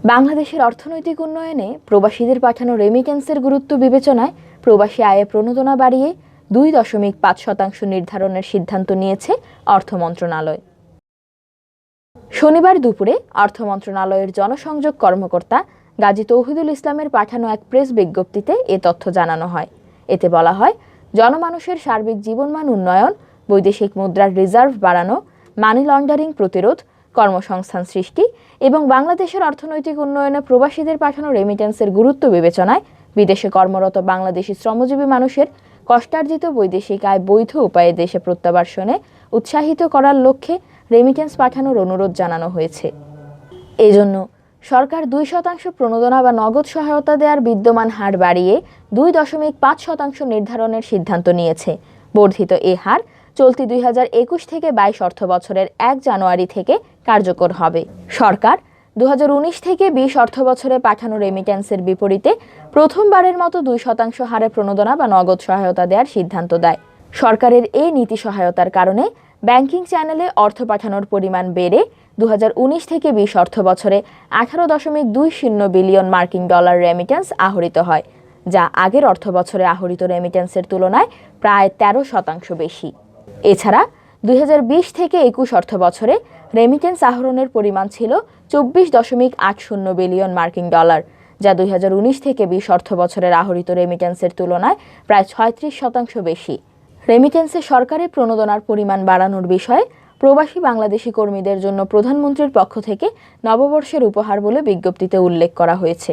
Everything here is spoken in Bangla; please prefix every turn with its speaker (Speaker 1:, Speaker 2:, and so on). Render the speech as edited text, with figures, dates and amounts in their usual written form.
Speaker 1: বাংলাদেশের অর্থনৈতিক উন্নয়নে প্রবাসীদের পাঠানো রেমিটেন্সের গুরুত্ব বিবেচনায় প্রবাসী আয়ে প্রণোদনা বাড়িয়ে 2.5% নির্ধারণের সিদ্ধান্ত নিয়েছে অর্থ মন্ত্রণালয়। শনিবার দুপুরে অর্থ মন্ত্রণালয়ের জনসংযোগ কর্মকর্তা গাজী তৌহিদুল ইসলামের পাঠানো এক প্রেস বিজ্ঞপ্তিতে এ তথ্য জানানো হয়। এতে বলা হয়, জনমানুষের সার্বিক জীবনমান উন্নয়ন, বৈদেশিক মুদ্রার রিজার্ভ বাড়ানো, মানি লন্ডারিং প্রতিরোধ, কর্মসংস্থান সৃষ্টি এবং বাংলাদেশের অর্থনৈতিক উন্নয়নে প্রবাসীদের পাঠানো রেমিটেন্সের গুরুত্ব বিবেচনায় বিদেশে কর্মরত বাংলাদেশি শ্রমজীবী মানুষের কষ্টার্জিত বৈদেশিক আয় বৈধ উপায়ে দেশে প্রত্যাবর্তনে উৎসাহিত করার লক্ষ্যে রেমিটেন্স পাঠানোর অনুরোধ জানানো হয়েছে। এজন্য সরকার 2% প্রণোদনা বা নগদ সহায়তা দেওয়ার বিদ্যমান হার বাড়িয়ে 2.5% নির্ধারণের সিদ্ধান্ত নিয়েছে। বর্ধিত এ হার চলতি 2021 থেকে 22 অর্থ বছরের 1 জানুয়ারি থেকে কার্যকর হবে। সরকার 2019 থেকে 20 অর্থ বছরে পাঠানো রেমিটেন্সের বিপরীতে প্রথমবারের মতো 2% হারে প্রণোদনা বা নগদ সহায়তা দেওয়ার সিদ্ধান্ত দেয়। সরকারের এই নীতি সহায়তার কারণে ব্যাংকিং চ্যানেলে অর্থ পাঠানোর পরিমাণ বেড়ে 2019 থেকে 20 অর্থ বছরে 18.20 বিলিয়ন মার্কিন ডলার রেমিটেন্স আহরিত হয়, যা আগের অর্থ বছরে আহরিত রেমিটেন্সের তুলনায় প্রায় 13% বেশি। এছাড়া 2020 থেকে 21 অর্থ বছরে রেমিটেন্স আহরণের পরিমাণ ছিল 24.80 বিলিয়ন মার্কিন ডলার, যা 2019 থেকে 20 অর্থ বছরের আহরিত রেমিটেন্সের তুলনায় প্রায় 36% বেশি। রেমিটেন্সে সরকারি প্রণোদনার পরিমাণ বাড়ানোর বিষয়ে প্রবাসী বাংলাদেশি কর্মীদের জন্য প্রধানমন্ত্রীর পক্ষ থেকে নববর্ষের উপহার বলে বিজ্ঞপ্তিতে উল্লেখ করা হয়েছে।